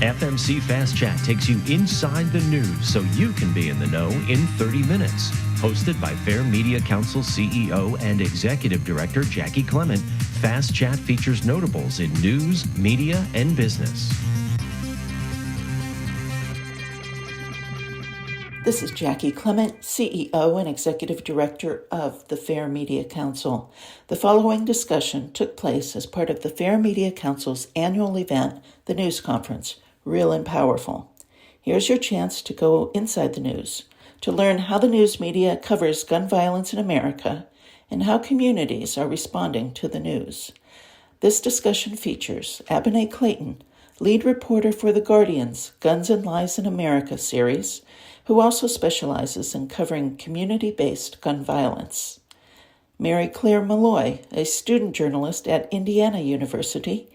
FMC Fast Chat takes you inside the news so you can be in the know in 30 minutes. Hosted by Fair Media Council CEO and Executive Director Jaci Clement, Fast Chat features notables in news, media, and business. This is Jaci Clement, CEO and Executive Director of the Fair Media Council. The following discussion took place as part of the Fair Media Council's annual event, the News Conference, Real and Powerful. Here's your chance to go inside the news, to learn how the news media covers gun violence in America and how communities are responding to the news. This discussion features Abene Clayton, lead reporter for The Guardian's Guns and Lies in America series, who also specializes in covering community-based gun violence. Claire Molloy, a student journalist at Indiana University,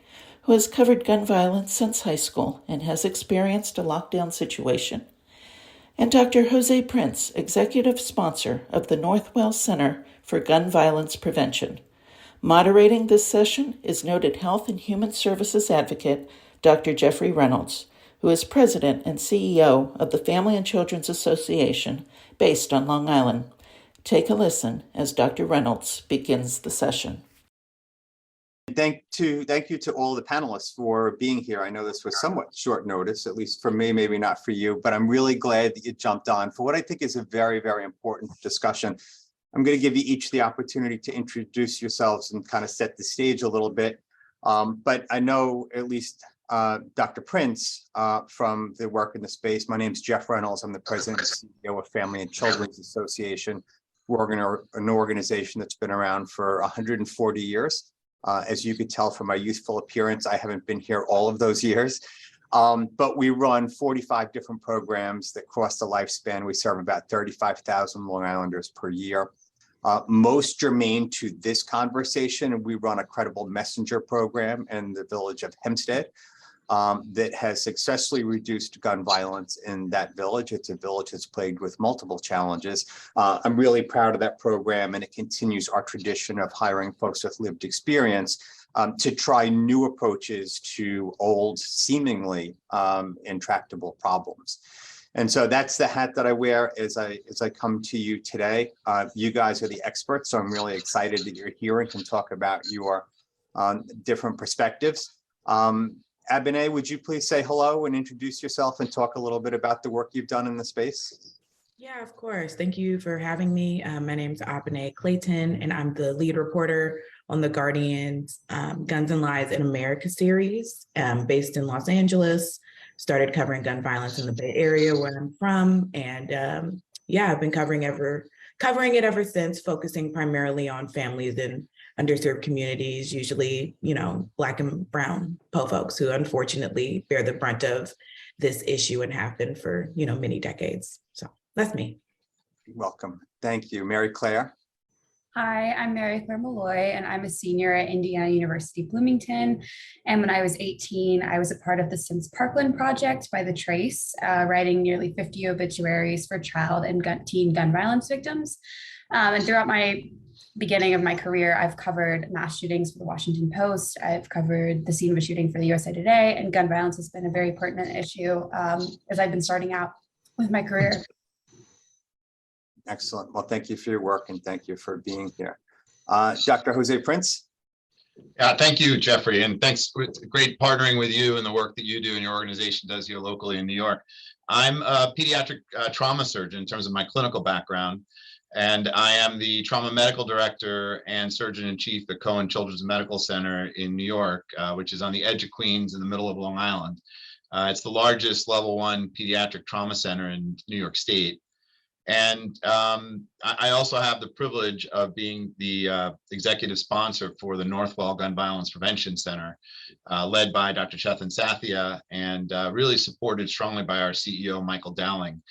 who has covered gun violence since high school and has experienced a lockdown situation. And Dr. Jose Prince, executive sponsor of the Northwell Center for Gun Violence Prevention. Moderating this session is noted health and human services advocate Dr. Jeffrey Reynolds, who is president and CEO of the Family and Children's Association based on Long Island. Take a listen as Dr. Reynolds begins the session. Thank you to all the panelists for being here. I know this was somewhat short notice, at least for me, maybe not for you, but I'm really glad that you jumped on for what I think is a very, very important discussion. I'm going to give you each the opportunity to introduce yourselves and kind of set the stage a little bit. But I know at least Dr. Prince from the work in the space. My name is Jeff Reynolds. I'm the president and CEO of Family and Children's Association. We're an organization that's been around for 140 years. As you could tell from my youthful appearance, I haven't been here all of those years. But we run 45 different programs that cross the lifespan. We serve about 35,000 Long Islanders per year. Most germane to this conversation, we run a credible messenger program in the village of Hempstead that has successfully reduced gun violence in that village. It's a village that's plagued with multiple challenges. I'm really proud of that program, and it continues our tradition of hiring folks with lived experience to try new approaches to old, seemingly intractable problems. And so that's the hat that I wear as I come to you today. You guys are the experts, so I'm really excited that you're here and can talk about your different perspectives. Abene, would you please say hello and introduce yourself and talk a little bit about the work you've done in the space? Yeah, of course. Thank you for having me. My name is Abene Clayton, and I'm the lead reporter on The Guardian's Guns and Lies in America series, based in Los Angeles. Started covering gun violence in the Bay Area, where I'm from, and I've been covering it ever since, focusing primarily on families in underserved communities, usually, Black and brown PO folks who unfortunately bear the brunt of this issue and have been for, many decades. So that's me. Welcome. Thank you. Mary Claire. Hi, I'm Claire Molloy, and I'm a senior at Indiana University Bloomington. And when I was 18, I was a part of the Since Parkland Project by the Trace, writing nearly 50 obituaries for child and teen gun violence victims. And throughout my beginning of my career, I've covered mass shootings for the Washington Post. I've covered the scene of a shooting for the USA Today, and gun violence has been a very pertinent issue as I've been starting out with my career. Excellent. Well, thank you for your work and thank you for being here. Dr. Jose Prince. Yeah, thank you, Jeffrey, and thanks. It's great partnering with you and the work that you do and your organization does here locally in New York. I'm a pediatric trauma surgeon in terms of my clinical background, and I am the trauma medical director and surgeon-in-chief at Cohen Children's Medical Center in New York, which is on the edge of Queens in the middle of Long Island. It's the largest level 1 pediatric trauma center in New York State. And I also have the privilege of being the executive sponsor for the Northwell Gun Violence Prevention Center, led by Dr. Chethan Sathya, and really supported strongly by our CEO, Michael Dowling,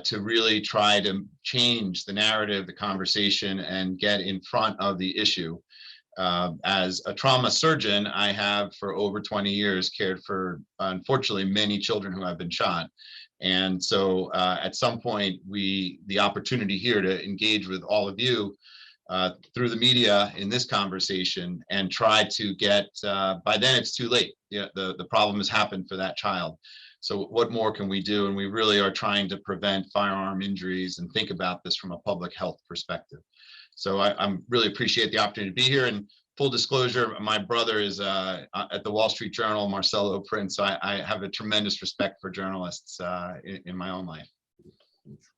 to really try to change the narrative, the conversation, and get in front of the issue. As a trauma surgeon, I have for over 20 years cared for, unfortunately, many children who have been shot. And so at some point, the opportunity here to engage with all of you through the media in this conversation and try to get, by then it's too late. Yeah, the problem has happened for that child. So what more can we do? And we really are trying to prevent firearm injuries and think about this from a public health perspective. So I'm really appreciate the opportunity to be here. And full disclosure, my brother is at the Wall Street Journal, Marcelo Prince. So I have a tremendous respect for journalists in my own life.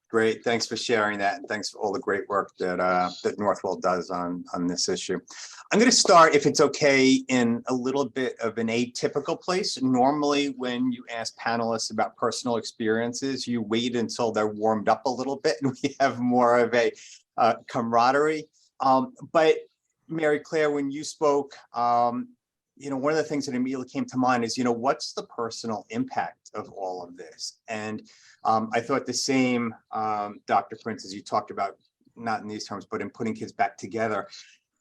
Great, thanks for sharing that, and thanks for all the great work that that Northwell does on this issue. I'm going to start, if it's okay, in a little bit of an atypical place. Normally, when you ask panelists about personal experiences, you wait until they're warmed up a little bit, and we have more of a camaraderie. But Mary Claire, when you spoke, you know, one of the things that immediately came to mind is, you know, what's the personal impact of all of this? And I thought the same, Dr. Prince, as you talked about, not in these terms, but in putting kids back together.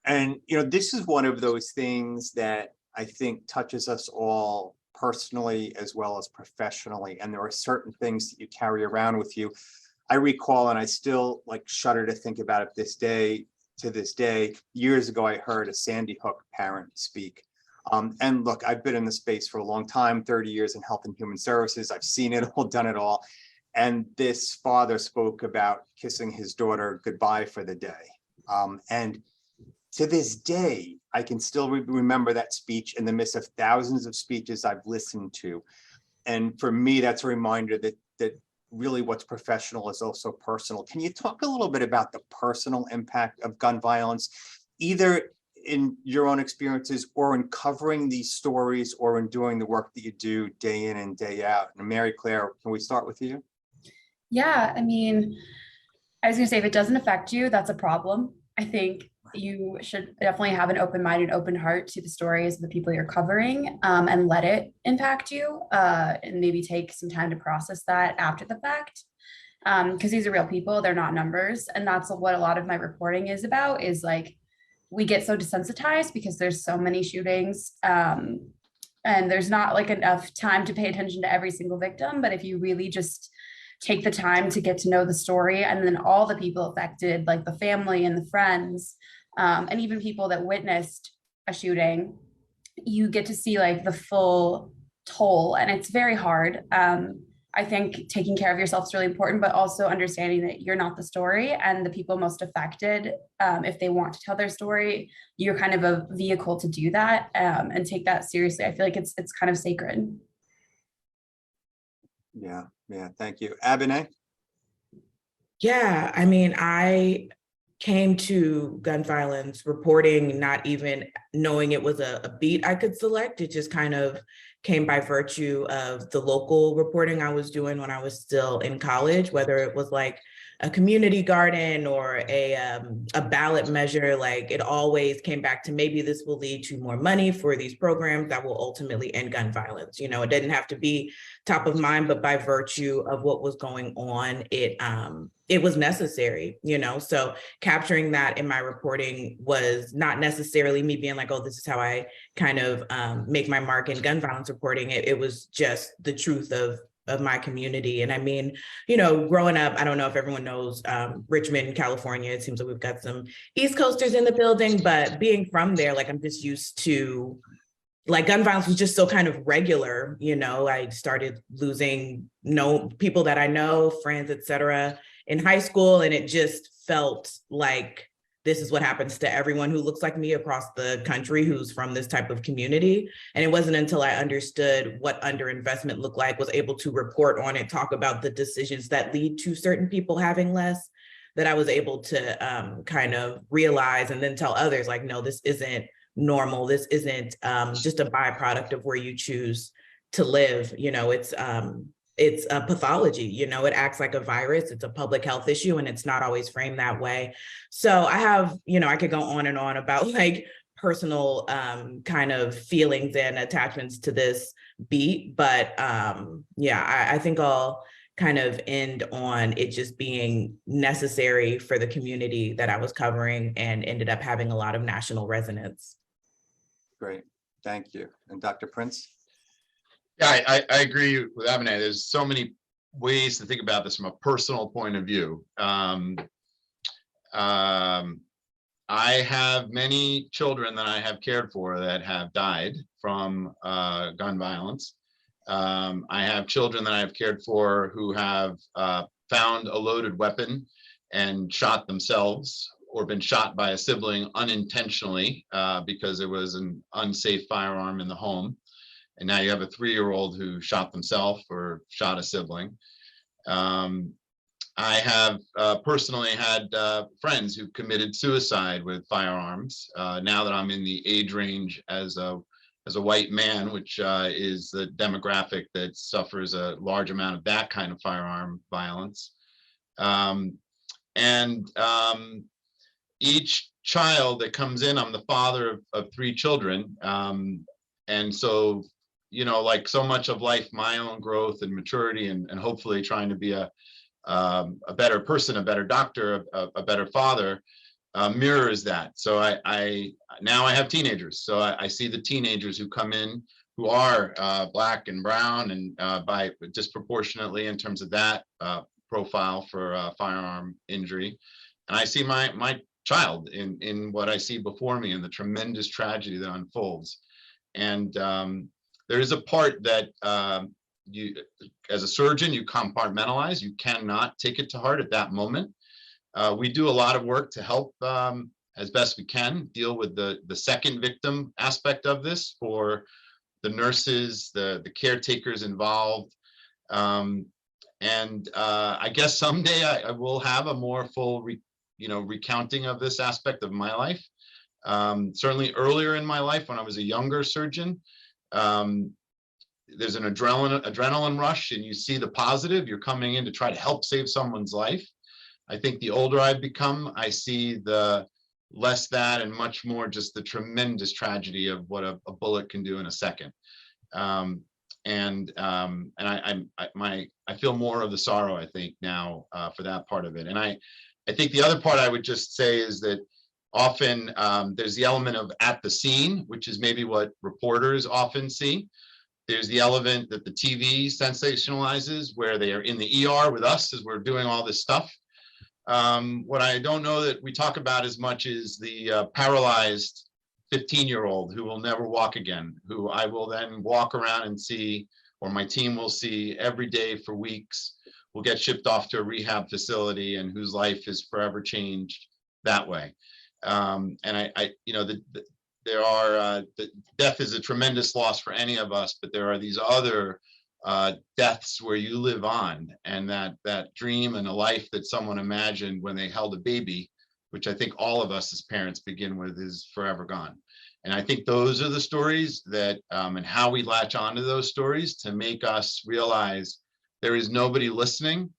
And, you know, this is one of those things that I think touches us all personally as well as professionally. And there are certain things that you carry around with you. I recall, and I still like shudder to think about it to this day, years ago, I heard a Sandy Hook parent speak. And look, I've been in the space for a long time, 30 years in health and human services. I've seen it all, done it all. And this father spoke about kissing his daughter goodbye for the day. And to this day, I can still remember that speech in the midst of thousands of speeches I've listened to. And for me, that's a reminder that really what's professional is also personal. Can you talk a little bit about the personal impact of gun violence, either in your own experiences or in covering these stories or in doing the work that you do day in and day out? And Mary Claire, can we start with you? Yeah, I mean, I was gonna say, if it doesn't affect you, that's a problem. I think you should definitely have an open mind and open heart to the stories of the people you're covering, and let it impact you, and maybe take some time to process that after the fact. Because these are real people, they're not numbers. And that's what a lot of my reporting is about, is like, we get so desensitized because there's so many shootings, and there's not like enough time to pay attention to every single victim. But if you really just take the time to get to know the story, and then all the people affected, like the family and the friends, and even people that witnessed a shooting, you get to see like the full toll. And it's very hard. I think taking care of yourself is really important, but also understanding that you're not the story, and the people most affected, if they want to tell their story, you're kind of a vehicle to do that, and take that seriously. I feel like it's kind of sacred. Yeah, thank you. Abene? Yeah, I mean, I came to gun violence reporting not even knowing it was a beat I could select. It just kind of came by virtue of the local reporting I was doing when I was still in college, whether it was like a community garden or a ballot measure. Like, it always came back to, maybe this will lead to more money for these programs that will ultimately end gun violence. You know, it didn't have to be top of mind, but by virtue of what was going on, it was necessary, you know? So capturing that in my reporting was not necessarily me being like, oh, this is how I kind of make my mark in gun violence reporting. It was just the truth of my community. And I mean, you know, growing up, I don't know if everyone knows Richmond, California. It seems like we've got some East Coasters in the building, but being from there, like, I'm just used to, like, gun violence was just so kind of regular, you know. I started losing people that I know, friends, et cetera, in high school. And it just felt like this is what happens to everyone who looks like me across the country who's from this type of community. And it wasn't until I understood what underinvestment looked like, was able to report on it, talk about the decisions that lead to certain people having less, that I was able to kind of realize and then tell others, like, no, this isn't normal. This isn't just a byproduct of where you choose to live. You know, it's a pathology, you know, it acts like a virus. It's a public health issue, and it's not always framed that way. So I have, you know, I could go on and on about like personal kind of feelings and attachments to this beat. But yeah, I think I'll kind of end on it just being necessary for the community that I was covering, and ended up having a lot of national resonance. Great, thank you. And Dr. Prince? Yeah, I agree with Abene. There's so many ways to think about this from a personal point of view. I I have many children that I have cared for that have died from gun violence. I have children that I've cared for who have found a loaded weapon and shot themselves, or been shot by a sibling unintentionally because there was an unsafe firearm in the home. And now you have a 3-year-old who shot themselves or shot a sibling. I have personally had friends who committed suicide with firearms. Now that I'm in the age range as a white man, which is the demographic that suffers a large amount of that kind of firearm violence. Each child that comes in, I'm the father of 3 children. And so, you know, like so much of life, my own growth and maturity and hopefully trying to be a better person, a better doctor, a better father, mirrors that. So I now have teenagers. So I see the teenagers who come in who are Black and brown, and by disproportionately in terms of that profile for firearm injury. And I see my child in what I see before me and the tremendous tragedy that unfolds. And there is a part that you, as a surgeon, you compartmentalize. You cannot take it to heart at that moment. We do a lot of work to help as best we can deal with the second victim aspect of this for the nurses, the caretakers involved. I guess someday I will have a more full recounting of this aspect of my life. Certainly earlier in my life when I was a younger surgeon, there's an adrenaline rush and you see the positive. You're coming in to try to help save someone's life. I think the older I've become, I see the less that and much more just the tremendous tragedy of what a bullet can do in a second. I feel more of the sorrow, I think, now for that part of it. And I think the other part I would just say is that often there's the element of at the scene, which is maybe what reporters often see. There's the element that the TV sensationalizes, where they are in the ER with us as we're doing all this stuff. What I don't know that we talk about as much is the paralyzed 15-year-old who will never walk again, who I will then walk around and see, or my team will see every day for weeks, will get shipped off to a rehab facility and whose life is forever changed that way. Death is a tremendous loss for any of us, but there are these other deaths where you live on, and that dream and a life that someone imagined when they held a baby, which I think all of us as parents begin with, is forever gone. And I think those are the stories that and how we latch onto those stories to make us realize there is nobody listening,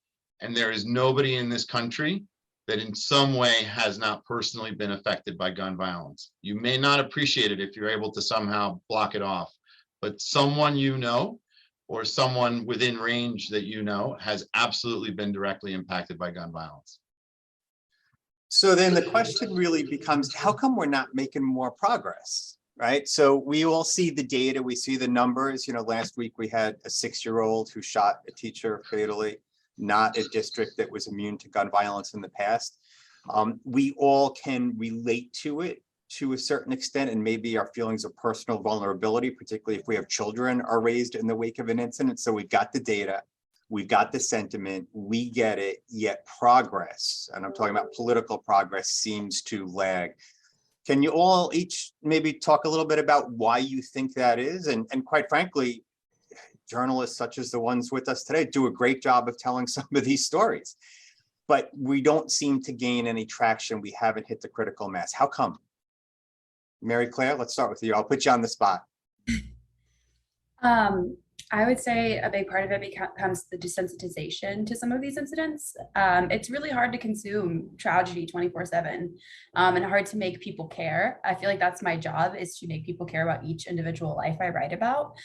and there is nobody in this country that in some way has not personally been affected by gun violence. You may not appreciate it if you're able to somehow block it off, but someone you know, or someone within range that you know, has absolutely been directly impacted by gun violence. So then the question really becomes, how come we're not making more progress, right? So we all see the data, we see the numbers. You know, last week we had a 6-year-old who shot a teacher fatally, not a district that was immune to gun violence in the past. We all can relate to it to a certain extent, and maybe our feelings of personal vulnerability, particularly if we have children, are raised in the wake of an incident. So we've got the data, we've got the sentiment, we get it, yet progress, and I'm talking about political progress, seems to lag. Can you all each maybe talk a little bit about why you think that is? And quite frankly, journalists such as the ones with us today do a great job of telling some of these stories, but we don't seem to gain any traction. We haven't hit the critical mass. How come? Mary Claire, let's start with you. I'll put you on the spot. I would say a big part of it becomes the desensitization to some of these incidents. It's really hard to consume tragedy 24/7 and hard to make people care. I feel like that's my job, is to make people care about each individual life I write about.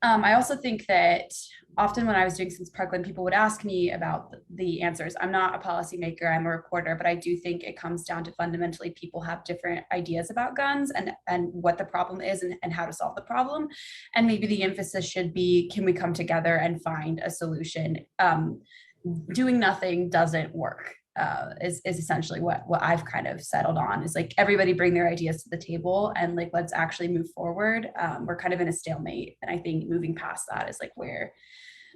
I also think that often when I was doing Since Parkland, people would ask me about the answers. I'm not a policymaker, I'm a reporter, but I do think it comes down to fundamentally people have different ideas about guns and what the problem is and how to solve the problem. And maybe the emphasis should be, can we come together and find a solution? Doing nothing doesn't work. is essentially what I've kind of settled on, is like everybody bring their ideas to the table and like let's actually move forward. We're kind of in a stalemate, and I think moving past that is like where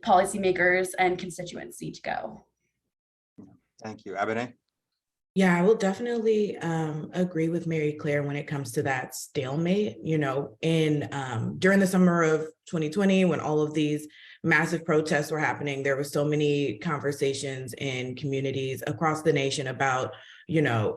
policymakers and constituents need to go. Thank you. Abene? Yeah, I will definitely agree with Mary Claire when it comes to that stalemate. You know, in during the summer of 2020, when all of these massive protests were happening, there were so many conversations in communities across the nation about, you know,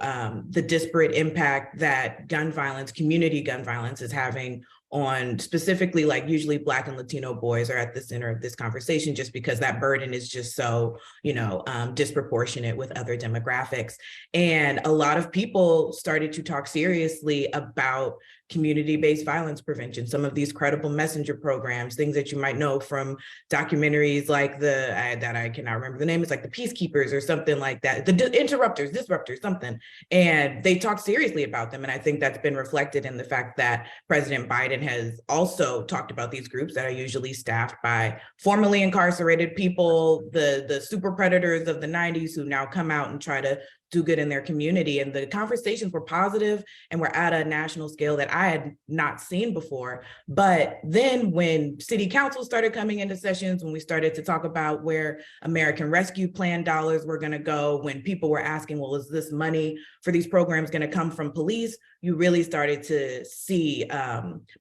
the disparate impact that gun violence, community gun violence, is having on specifically, like, usually Black and Latino boys are at the center of this conversation just because that burden is just so, you know, disproportionate with other demographics. And a lot of people started to talk seriously about community-based violence prevention, some of these credible messenger programs, things that you might know from documentaries like that I cannot remember the name, it's like the Peacekeepers or something like that, the Disruptors, something. And they talk seriously about them. And I think that's been reflected in the fact that President Biden has also talked about these groups that are usually staffed by formerly incarcerated people, the super predators of the 90s who now come out and try to do good in their community. And the conversations were positive and were at a national scale that I had not seen before. But then when city council started coming into sessions, when we started to talk about where American Rescue Plan dollars were going to go, when people were asking, well, is this money for these programs going to come from police? You really started to see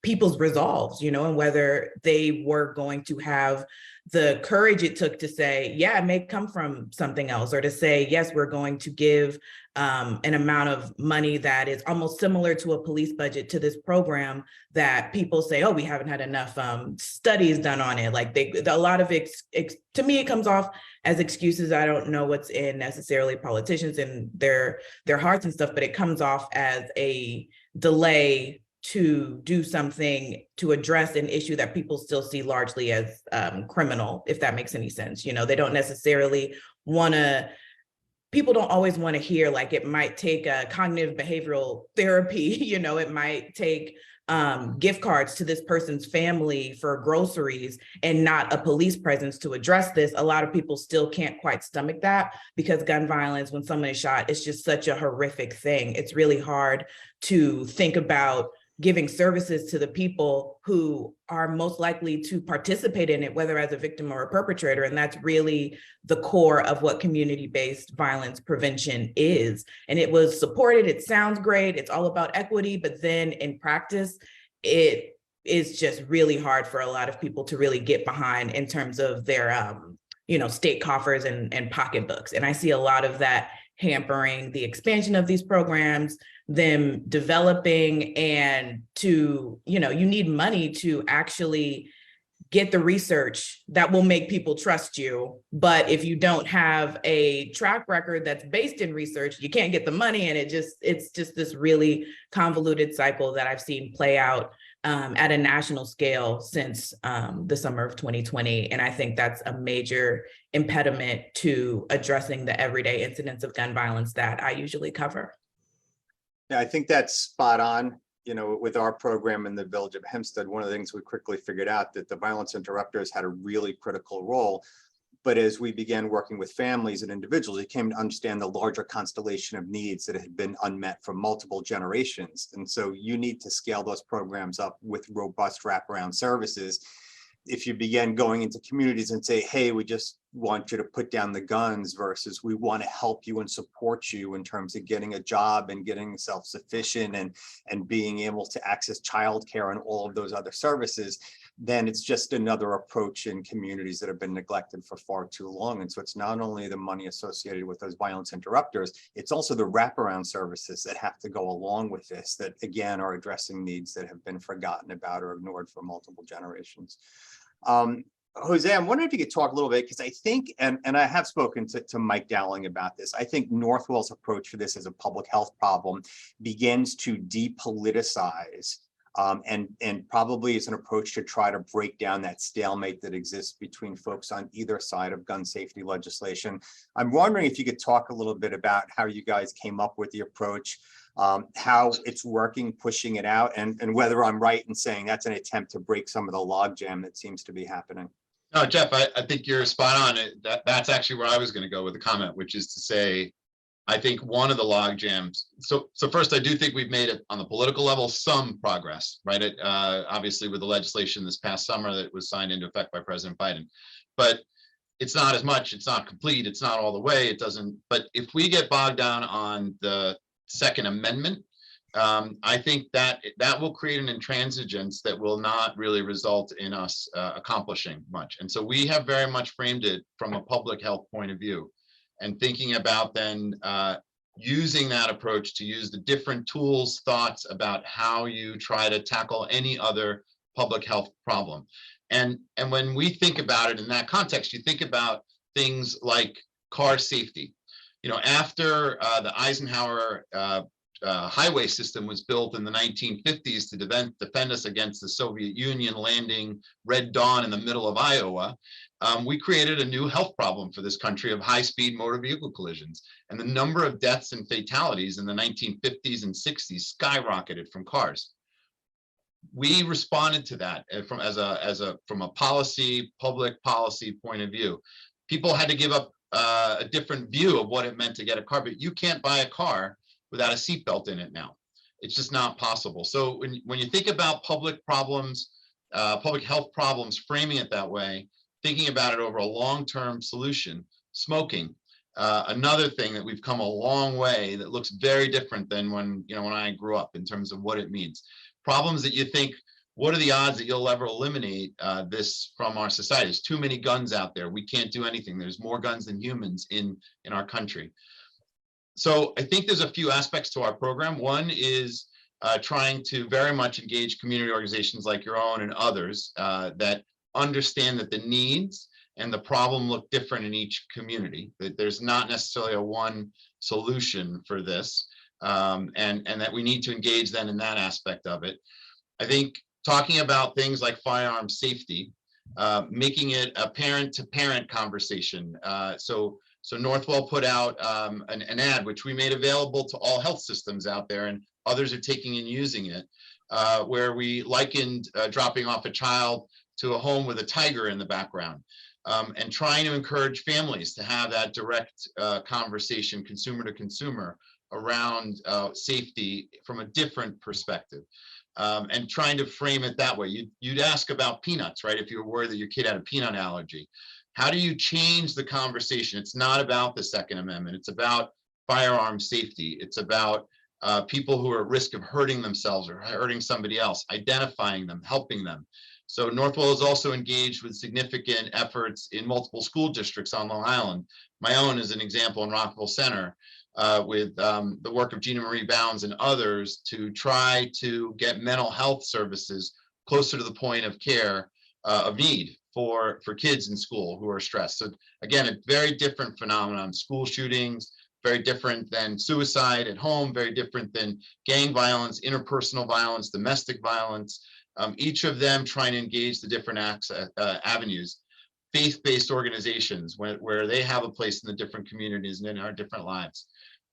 people's resolves, you know, and whether they were going to have the courage it took to say, yeah, it may come from something else, or to say, yes, we're going to give an amount of money that is almost similar to a police budget to this program that people say, oh, we haven't had enough studies done on it. Like a lot of to me, it comes off as excuses. I don't know what's in necessarily politicians and their hearts and stuff, but it comes off as a delay to do something to address an issue that people still see largely as criminal, if that makes any sense. You know, they don't necessarily people don't always want to hear, like, it might take a cognitive behavioral therapy, you know, it might take gift cards to this person's family for groceries and not a police presence to address this. A lot of people still can't quite stomach that, because gun violence, when someone is shot, it's just such a horrific thing. It's really hard to think about giving services to the people who are most likely to participate in it, whether as a victim or a perpetrator. And that's really the core of what community-based violence prevention is. And it was supported. It sounds great. It's all about equity. But then in practice, it is just really hard for a lot of people to really get behind in terms of their, you know, state coffers and pocketbooks. And I see a lot of that hampering the expansion of these programs, them developing, and to, you know, you need money to actually get the research that will make people trust you. But if you don't have a track record that's based in research, you can't get the money. And it's just this really convoluted cycle that I've seen play out at a national scale since the summer of 2020. And I think that's a major impediment to addressing the everyday incidents of gun violence that I usually cover. Yeah, I think that's spot on. You know, with our program in the village of Hempstead, one of the things we quickly figured out that the violence interrupters had a really critical role. But as we began working with families and individuals, we came to understand the larger constellation of needs that had been unmet for multiple generations. And so you need to scale those programs up with robust wraparound services. If you begin going into communities and say, hey, we just want you to put down the guns, versus we want to help you and support you in terms of getting a job and getting self-sufficient and being able to access childcare and all of those other services, then it's just another approach in communities that have been neglected for far too long. And so it's not only the money associated with those violence interrupters, it's also the wraparound services that have to go along with this, that again are addressing needs that have been forgotten about or ignored for multiple generations. Jose, I'm wondering if you could talk a little bit, because I think, and I have spoken to Mike Dowling about this, I think Northwell's approach to this as a public health problem begins to depoliticize and probably is an approach to try to break down that stalemate that exists between folks on either side of gun safety legislation. I'm wondering if you could talk a little bit about how you guys came up with the approach, how it's working, pushing it out, and whether I'm right in saying that's an attempt to break some of the logjam that seems to be happening. No, Jeff, I think you're spot on. That's actually where I was going to go with the comment, which is to say, I think one of the log jams. So first, I do think we've made it on the political level some progress, right? Obviously, with the legislation this past summer that was signed into effect by President Biden, but it's not as much. It's not complete. It's not all the way. It doesn't. But if we get bogged down on the Second Amendment, I think that will create an intransigence that will not really result in us accomplishing much. And so we have very much framed it from a public health point of view, and thinking about then using that approach to use the different tools, thoughts about how you try to tackle any other public health problem. And when we think about it in that context, you think about things like car safety. You know, after the Eisenhower highway system was built in the 1950s to defend us against the Soviet Union landing Red Dawn in the middle of Iowa, we created a new health problem for this country of high-speed motor vehicle collisions. And the number of deaths and fatalities in the 1950s and 60s skyrocketed from cars. We responded to that from a public policy point of view. People had to give up a different view of what it meant to get a car, but you can't buy a car without a seatbelt in it now. It's just not possible. So when you think about public problems, public health problems, framing it that way, thinking about it over a long-term solution, smoking, another thing that we've come a long way that looks very different than when I grew up in terms of what it means. Problems that you think, what are the odds that you'll ever eliminate this from our society? There's too many guns out there. We can't do anything. There's more guns than humans in our country. So I think there's a few aspects to our program. One is trying to very much engage community organizations like your own and others that understand that the needs and the problem look different in each community, that there's not necessarily a one solution for this, and that we need to engage then in that aspect of it. I think talking about things like firearm safety, making it a parent-to-parent conversation. So Northwell put out an ad, which we made available to all health systems out there, and others are taking and using it, where we likened dropping off a child to a home with a tiger in the background, and trying to encourage families to have that direct conversation, consumer to consumer, around safety from a different perspective, and trying to frame it that way. You'd ask about peanuts, right? If you were worried that your kid had a peanut allergy. How do you change the conversation? It's not about the Second Amendment. It's about firearm safety. It's about people who are at risk of hurting themselves or hurting somebody else, identifying them, helping them. So Northwell is also engaged with significant efforts in multiple school districts on Long Island. My own is an example in Rockville Center, with the work of Gina Marie Bounds and others to try to get mental health services closer to the point of care of need for kids in school who are stressed. So again, a very different phenomenon. School shootings, very different than suicide at home, very different than gang violence, interpersonal violence, domestic violence. Each of them trying to engage the different avenues. Faith-based organizations where they have a place in the different communities and in our different lives.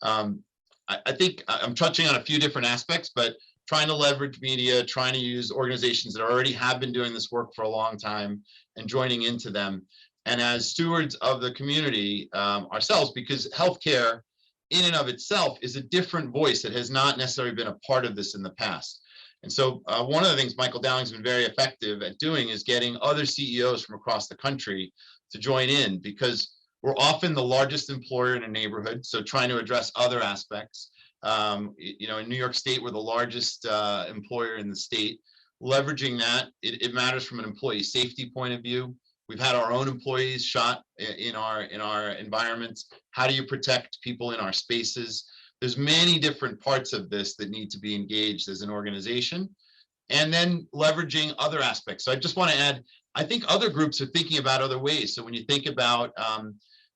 I think I'm touching on a few different aspects, but trying to leverage media, trying to use organizations that already have been doing this work for a long time and joining into them. And as stewards of the community ourselves, because healthcare in and of itself is a different voice that has not necessarily been a part of this in the past. And so one of the things Michael Dowling's been very effective at doing is getting other CEOs from across the country to join in, because we're often the largest employer in a neighborhood. So trying to address other aspects. In New York State, we're the largest employer in the state. Leveraging that, it matters from an employee safety point of view. We've had our own employees shot in our environments. How do you protect people in our spaces? There's many different parts of this that need to be engaged as an organization, and then leveraging other aspects. So I just want to add, I think other groups are thinking about other ways. So when you think about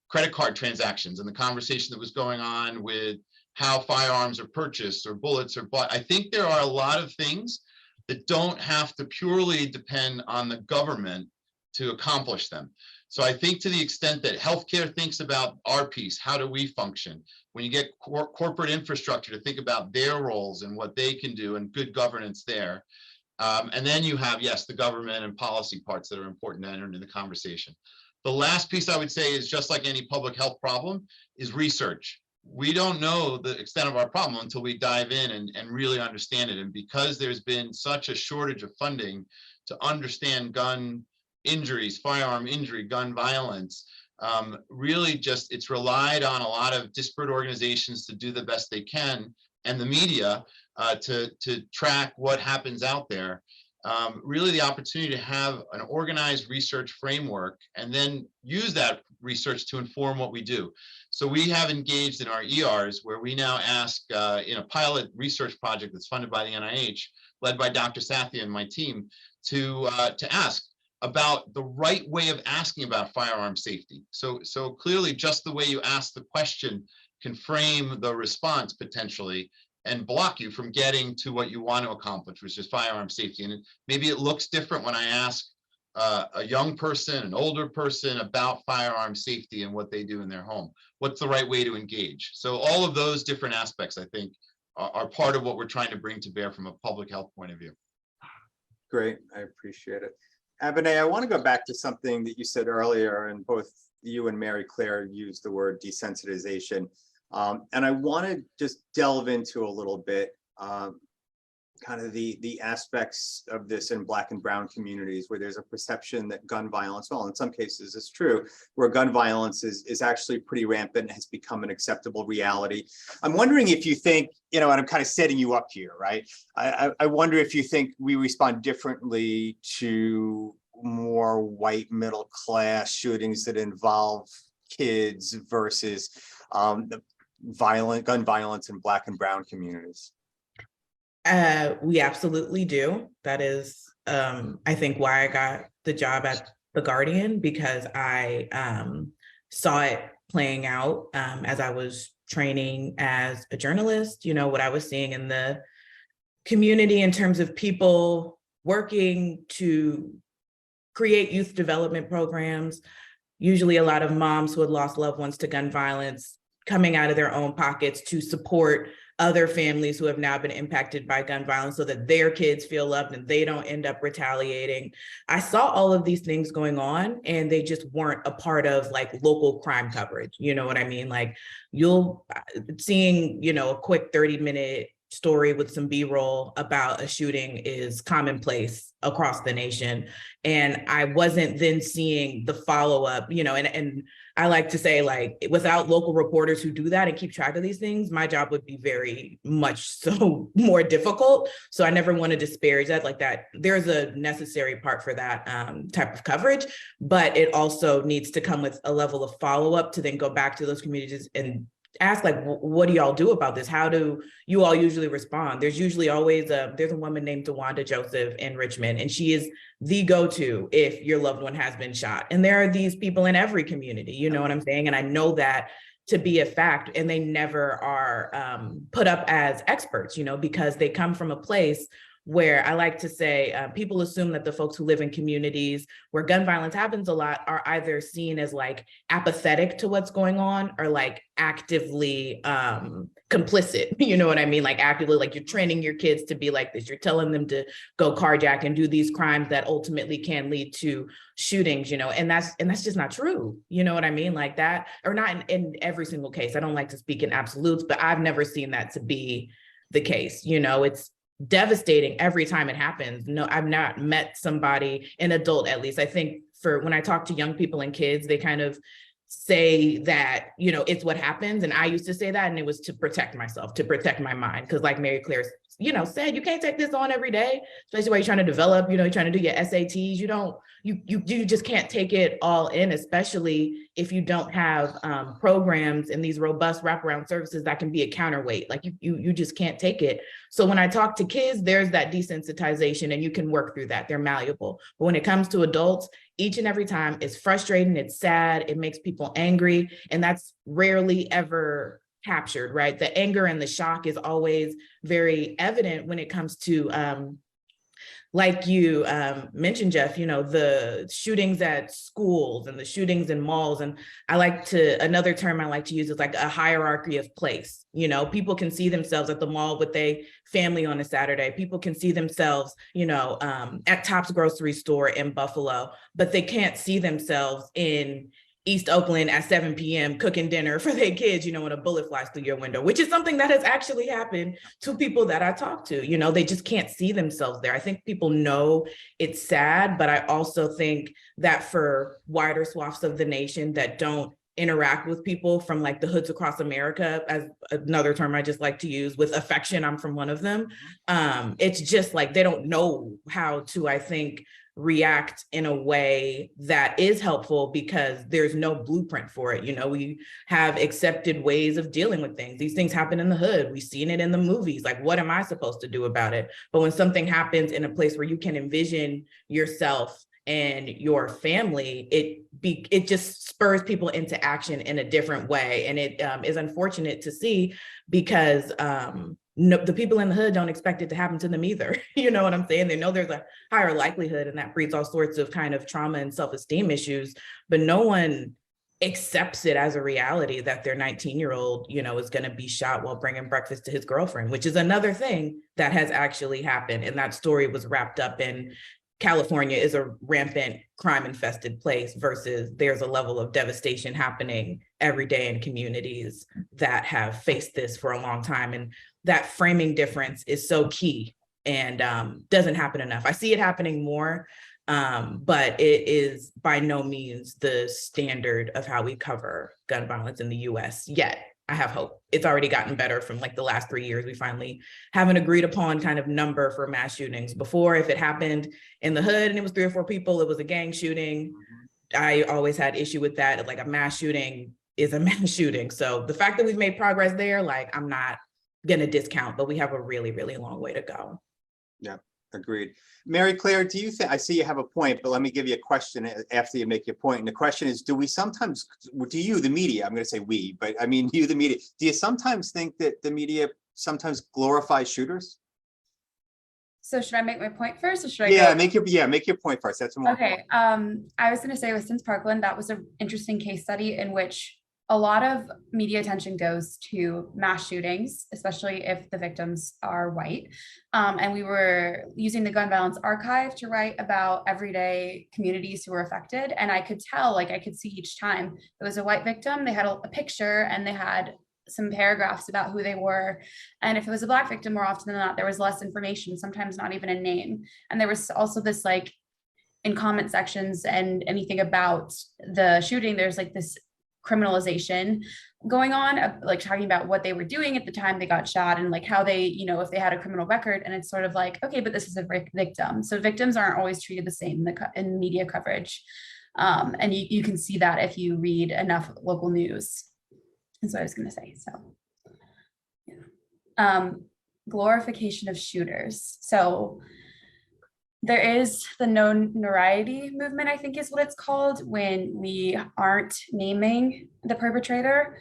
credit card transactions and the conversation that was going on with how firearms are purchased or bullets are bought, I think there are a lot of things that don't have to purely depend on the government to accomplish them. So I think to the extent that healthcare thinks about our piece, how do we function? When you get corporate infrastructure to think about their roles and what they can do and good governance there. And then you have, yes, the government and policy parts that are important to enter into the conversation. The last piece I would say is, just like any public health problem, is research. we don't know the extent of our problem until we dive in and really understand it. And because there's been such a shortage of funding to understand gun injuries, firearm injury, gun violence, really just it's relied on a lot of disparate organizations to do the best they can, and the media to track what happens out there. Really the opportunity to have an organized research framework and then use that research to inform what we do. So we have engaged in our ERs where we now ask in a pilot research project that's funded by the NIH, led by Dr. Sathya and my team, to ask about the right way of asking about firearm safety. So clearly just the way you ask the question can frame the response potentially and block you from getting to what you want to accomplish, which is firearm safety. And maybe it looks different when I ask a young person, an older person about firearm safety and what they do in their home. What's the right way to engage? So all of those different aspects, I think, are part of what we're trying to bring to bear from a public health point of view. Great, I appreciate it. Abene, I want to go back to something that you said earlier, and both you and Mary Claire used the word desensitization. And I want to just delve into a little bit, kind of the aspects of this in Black and brown communities where there's a perception that gun violence, well, in some cases it's true, where gun violence is actually pretty rampant and has become an acceptable reality. I'm wondering if you think, and I'm kind of setting you up here, right? I wonder if you think we respond differently to more white middle class shootings that involve kids versus the gun violence in Black and brown communities. We absolutely do. That is, I think, why I got the job at The Guardian, because I saw it playing out as I was training as a journalist, what I was seeing in the community in terms of people working to create youth development programs, usually a lot of moms who had lost loved ones to gun violence coming out of their own pockets to support other families who have now been impacted by gun violence so that their kids feel loved and they don't end up retaliating. I saw all of these things going on and they just weren't a part of like local crime coverage. You know what I mean? Like you'll seeing, a quick 30-minute story with some B-roll about a shooting is commonplace across the nation. And I wasn't then seeing the follow-up, and I like to say, like, without local reporters who do that and keep track of these things, my job would be very much so more difficult. So I never want to disparage that, like that. There's a necessary part for that type of coverage, but it also needs to come with a level of follow-up to then go back to those communities and ask, like, what do y'all do about this? How do you all usually respond? There's usually always there's a woman named DeWanda Joseph in Richmond, and she is the go-to if your loved one has been shot. And there are these people in every community, you know what I'm saying? And I know that to be a fact, and they never are put up as experts, because they come from a place where I like to say people assume that the folks who live in communities where gun violence happens a lot are either seen as like apathetic to what's going on or like actively complicit, you know what I mean? Like actively, like you're training your kids to be like this. You're telling them to go carjack and do these crimes that ultimately can lead to shootings, and that's just not true. You know what I mean? Like that, or not in every single case. I don't like to speak in absolutes, but I've never seen that to be the case. It's devastating every time it happens. No, I've not met somebody, an adult at least. I think for when I talk to young people and kids, they kind of say that, it's what happens. And I used to say that, and it was to protect myself, to protect my mind. Because like Mary Claire, said, you can't take this on every day, especially while you're trying to develop, you're trying to do your SATs. You just can't take it all in, especially if you don't have programs and these robust wraparound services that can be a counterweight. Like you just can't take it. So when I talk to kids, there's that desensitization and you can work through that. They're malleable. But when it comes to adults, each and every time it's frustrating, it's sad, it makes people angry. And that's rarely ever captured, right? The anger and the shock is always very evident when it comes to, like you mentioned, Jeff, the shootings at schools and the shootings in malls. And another term I like to use is like a hierarchy of place. People can see themselves at the mall with a family on a Saturday. People can see themselves, at Tops grocery store in Buffalo, but they can't see themselves in East Oakland at 7 p.m. cooking dinner for their kids, when a bullet flies through your window, which is something that has actually happened to people that I talk to. They just can't see themselves there. I think people know it's sad, but I also think that for wider swaths of the nation that don't interact with people from like the hoods across America, as another term I just like to use, with affection, I'm from one of them. It's just like they don't know how to, I think, react in a way that is helpful because there's no blueprint for it. We have accepted ways of dealing with things. These things happen in the hood. We've seen it in the movies. Like, what am I supposed to do about it? But when something happens in a place where you can envision yourself and your family, it just spurs people into action in a different way. And it is unfortunate to see because the people in the hood don't expect it to happen to them either. You know what I'm saying? They know there's a higher likelihood, and that breeds all sorts of kind of trauma and self-esteem issues, but no one accepts it as a reality that their 19-year-old, is going to be shot while bringing breakfast to his girlfriend, which is another thing that has actually happened. And that story was wrapped up in California is a rampant crime-infested place versus there's a level of devastation happening every day in communities that have faced this for a long time. And that framing difference is so key and doesn't happen enough. I see it happening more, but it is by no means the standard of how we cover gun violence in the US yet. I have hope. It's already gotten better from like the last 3 years. We finally have an agreed upon kind of number for mass shootings. Before, if it happened in the hood and it was 3 or 4 people, it was a gang shooting. I always had issue with that. Like, a mass shooting is a mass shooting. So the fact that we've made progress there, like, I'm not going to discount, but we have a really, really long way to go. Yeah, agreed. Mary Claire, do you think, I see you have a point, but let me give you a question after you make your point. And the question is, do you, the media, I'm going to say we, but I mean, you, the media, do you sometimes think that the media sometimes glorifies shooters? So should I make my point first, or should I make your point first. That's more okay. I was going to say with Since Parkland, that was an interesting case study in which a lot of media attention goes to mass shootings, especially if the victims are white. And we were using the gun violence archive to write about everyday communities who were affected. And I could tell, like, I could see each time it was a white victim, they had a picture and they had some paragraphs about who they were. And if it was a Black victim, more often than not, there was less information, sometimes not even a name. And there was also this, like, in comment sections and anything about the shooting, there's like this criminalization going on, like talking about what they were doing at the time they got shot and like how they, if they had a criminal record. And it's sort of like, okay, but this is a victim. So victims aren't always treated the same in media coverage. And you can see that if you read enough local news. That's what I was going to say. So, yeah. Glorification of shooters. So there is the no notoriety movement, I think is what it's called, when we aren't naming the perpetrator.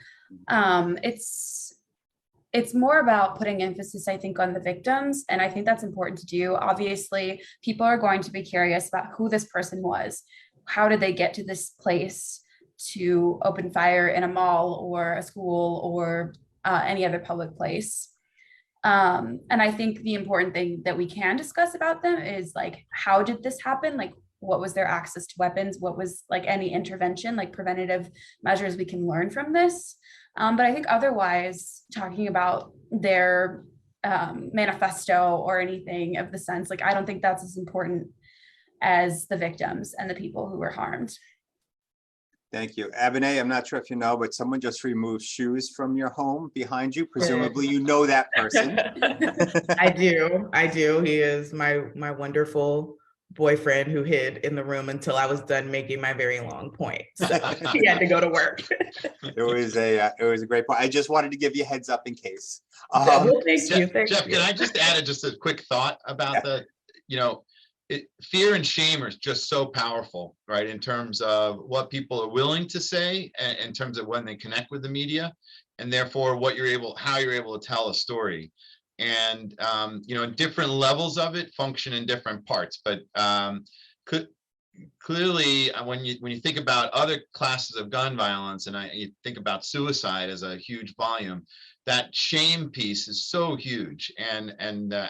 It's more about putting emphasis, I think, on the victims. And I think that's important to do. Obviously, people are going to be curious about who this person was. How did they get to this place to open fire in a mall or a school or any other public place? And I think the important thing that we can discuss about them is, like, how did this happen? Like, what was their access to weapons? What was, like, any intervention, like preventative measures we can learn from this? But I think otherwise, talking about their manifesto or anything of the sense, like, I don't think that's as important as the victims and the people who were harmed. Thank you. Abene, I'm not sure if you know, but someone just removed shoes from your home behind you. Presumably you know that person. I do. He is my wonderful boyfriend who hid in the room until I was done making my very long point. So he had to go to work. It was a great point. I just wanted to give you a heads up in case. Thank you. Jeff, can I just add just a quick thought about fear and shame are just so powerful, right? In terms of what people are willing to say, and in terms of when they connect with the media, and therefore how you're able to tell a story. And different levels of it function in different parts. But clearly, when you think about other classes of gun violence, and you think about suicide as a huge volume, that shame piece is so huge. And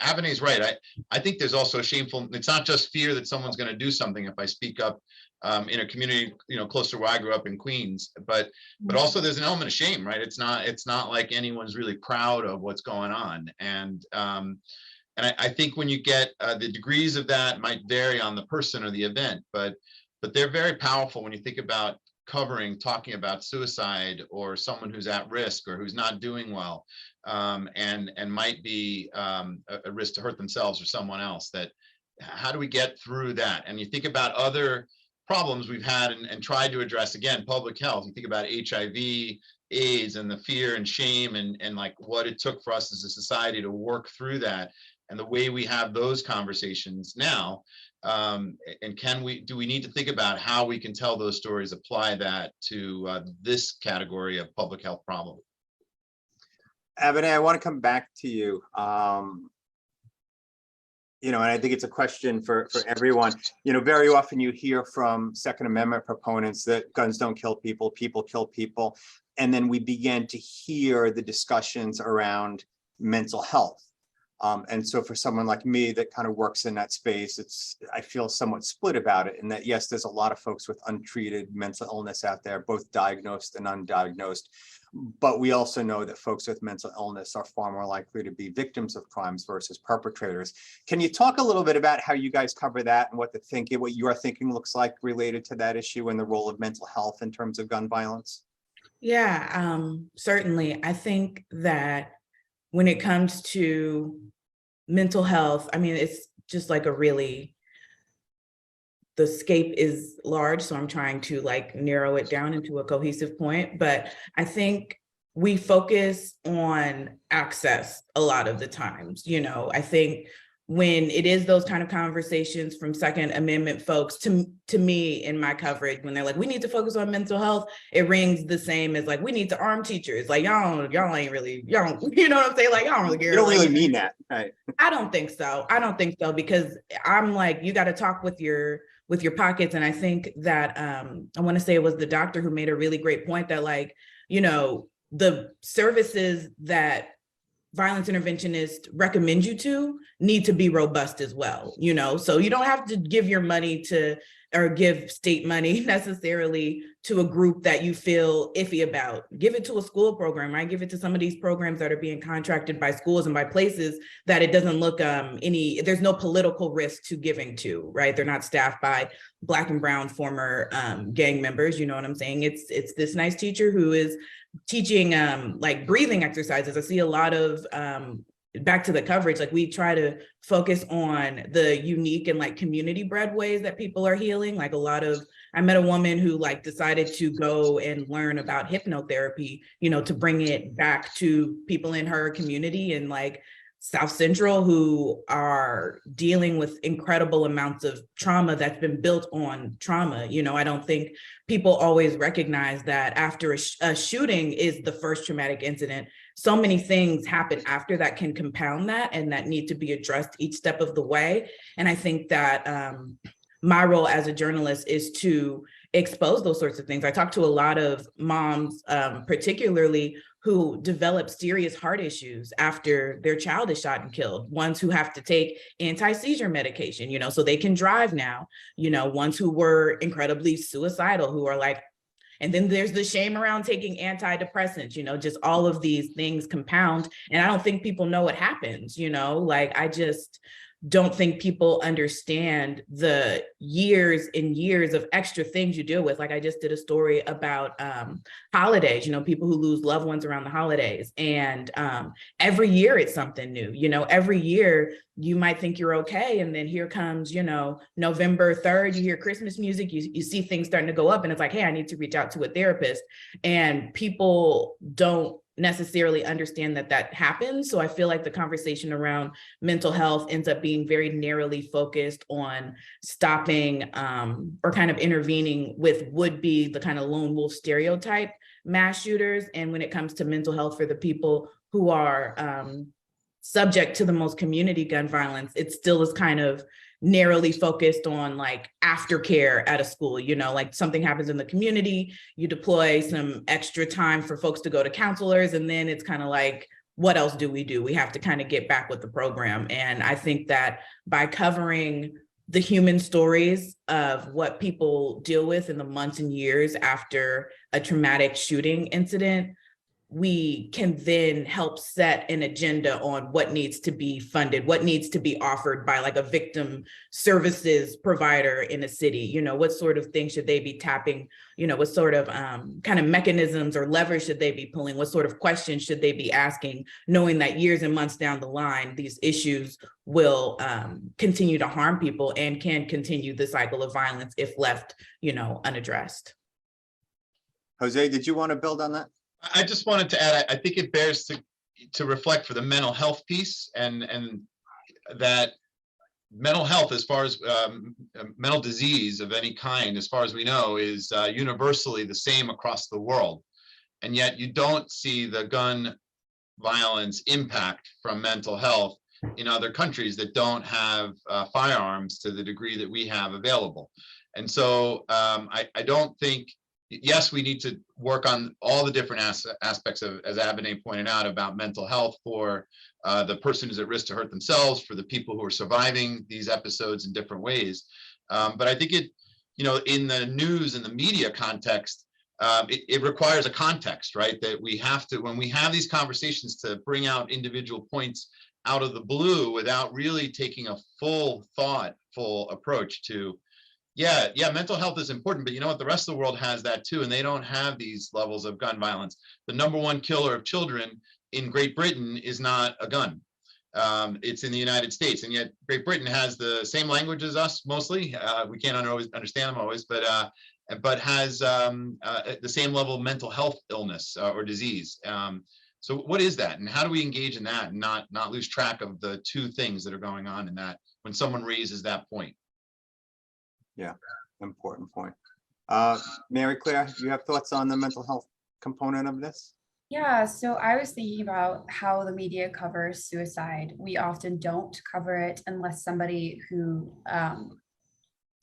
Abene's right. I think there's also shameful. It's not just fear that someone's going to do something if I speak up in a community, close to where I grew up in Queens. But also there's an element of shame, right? It's not like anyone's really proud of what's going on. And I think when you get the degrees of that might vary on the person or the event, but they're very powerful when you think about talking about suicide or someone who's at risk or who's not doing well, and might be a risk to hurt themselves or someone else. That how do we get through that? And you think about other problems we've had and tried to address, again, public health. You think about HIV, AIDS, and the fear and shame and like what it took for us as a society to work through that, and the way we have those conversations now. And do we need to think about how we can tell those stories, apply that to this category of public health problem? Abene, I want to come back to you. And I think it's a question for everyone. Very often you hear from Second Amendment proponents that guns don't kill people, people kill people. And then we begin to hear the discussions around mental health. And so for someone like me that kind of works in that space, I feel somewhat split about it, in that, yes, there's a lot of folks with untreated mental illness out there, both diagnosed and undiagnosed. But we also know that folks with mental illness are far more likely to be victims of crimes versus perpetrators. Can you talk a little bit about how you guys cover that and what your thinking looks like related to that issue and the role of mental health in terms of gun violence? Yeah, certainly. I think that when it comes to mental health, I mean, it's just like the scape is large, so I'm trying to narrow it down into a cohesive point. But I think we focus on access a lot of the times. I think when it is those kind of conversations from Second Amendment folks to me in my coverage, when they're like, we need to focus on mental health, it rings the same as we need to arm teachers. Y'all ain't really, you know what I'm saying? Y'all don't really care. You don't really mean that, right? I don't think so. Because I'm you got to talk with your pockets. And I think that I want to say it was the doctor who made a really great point that the services that violence interventionists recommend you to need to be robust as well, so you don't have to give your money or give state money necessarily to a group that you feel iffy about. Give it to a school program, right? Give it to some of these programs that are being contracted by schools and by places that it doesn't look there's no political risk to giving to, right? They're not staffed by Black and brown former gang members, you know what I'm saying? It's this nice teacher who is teaching breathing exercises. I see a lot of back to the coverage, we try to focus on the unique and community bred ways that people are healing. I met a woman who decided to go and learn about hypnotherapy, to bring it back to people in her community and South Central who are dealing with incredible amounts of trauma that's been built on trauma. I don't think people always recognize that after a shooting is the first traumatic incident. So many things happen after that can compound that and that need to be addressed each step of the way. And I think that my role as a journalist is to expose those sorts of things. I talk to a lot of moms, particularly who develop serious heart issues after their child is shot and killed, ones who have to take anti-seizure medication, so they can drive now, ones who were incredibly suicidal, who are and then there's the shame around taking antidepressants, just all of these things compound. And I don't think people know what happens, I just don't think people understand the years and years of extra things you deal with. I just did a story about holidays, people who lose loved ones around the holidays. And every year it's something new, every year you might think you're okay. And then here comes, November 3rd, you hear Christmas music, you see things starting to go up and it's hey, I need to reach out to a therapist. And people don't necessarily understand that happens. So I feel the conversation around mental health ends up being very narrowly focused on stopping or kind of intervening with would be the kind of lone wolf stereotype mass shooters. And when it comes to mental health for the people who are subject to the most community gun violence, it still is kind of narrowly focused on aftercare at a school, something happens in the community, you deploy some extra time for folks to go to counselors. And then it's kind of what else do? We have to kind of get back with the program. And I think that by covering the human stories of what people deal with in the months and years after a traumatic shooting incident, we can then help set an agenda on what needs to be funded, what needs to be offered by like a victim services provider in a city. You know, what sort of things should they be tapping? You know, what sort of kind of mechanisms or levers should they be pulling? What sort of questions should they be asking, knowing that years and months down the line, these issues will continue to harm people and can continue the cycle of violence if left, you know, unaddressed. Jose, did you want to build on that? I just wanted to add, I think it bears to reflect for the mental health piece, and that mental health, as far as mental disease of any kind, as far as we know, is universally the same across the world. And yet you don't see the gun violence impact from mental health in other countries that don't have firearms to the degree that we have available. And so I don't think, yes, we need to work on all the different aspects of, as Abene pointed out, about mental health for the person who's at risk to hurt themselves, for the people who are surviving these episodes in different ways. But I think it, you know, in the news and the media context, it requires a context, right? That we have to, when we have these conversations, to bring out individual points out of the blue without really taking a full approach to, yeah, mental health is important, but you know what? The rest of the world has that too, and they don't have these levels of gun violence. The #1 killer of children in Great Britain is not a gun. It's in the United States, and yet Great Britain has the same language as us mostly. We can't always understand them always, but has the same level of mental health illness or disease. So what is that, and how do we engage in that and not lose track of the two things that are going on in that when someone raises that point? Yeah, important point. Mary Claire, you have thoughts on the mental health component of this? Yeah, so I was thinking about how the media covers suicide. We often don't cover it unless somebody who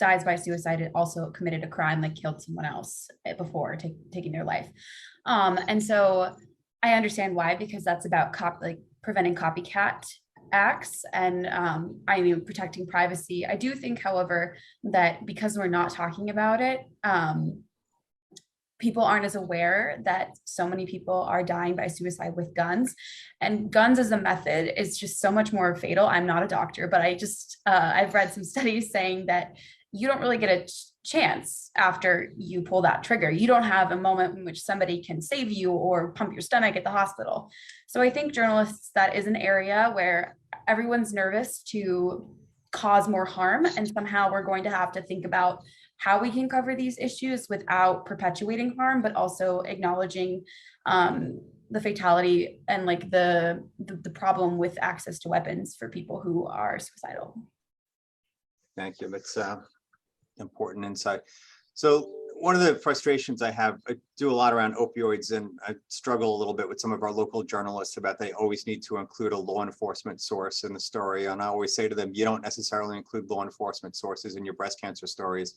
dies by suicide also committed a crime, like killed someone else before taking their life. And so I understand why, because that's about preventing copycat acts and I mean, protecting privacy. I do think, however, that because we're not talking about it, people aren't as aware that so many people are dying by suicide with guns, and guns as a method is just so much more fatal. I'm not a doctor, but I've read some studies saying that you don't really get a chance after you pull that trigger. You don't have a moment in which somebody can save you or pump your stomach at the hospital. So I think journalists, that is an area where everyone's nervous to cause more harm, and somehow we're going to have to think about how we can cover these issues without perpetuating harm, but also acknowledging the fatality and like the problem with access to weapons for people who are suicidal. Thank you. That's important insight. So one of the frustrations I have, I do a lot around opioids, and I struggle a little bit with some of our local journalists about they always need to include a law enforcement source in the story. And I always say to them, you don't necessarily include law enforcement sources in your breast cancer stories.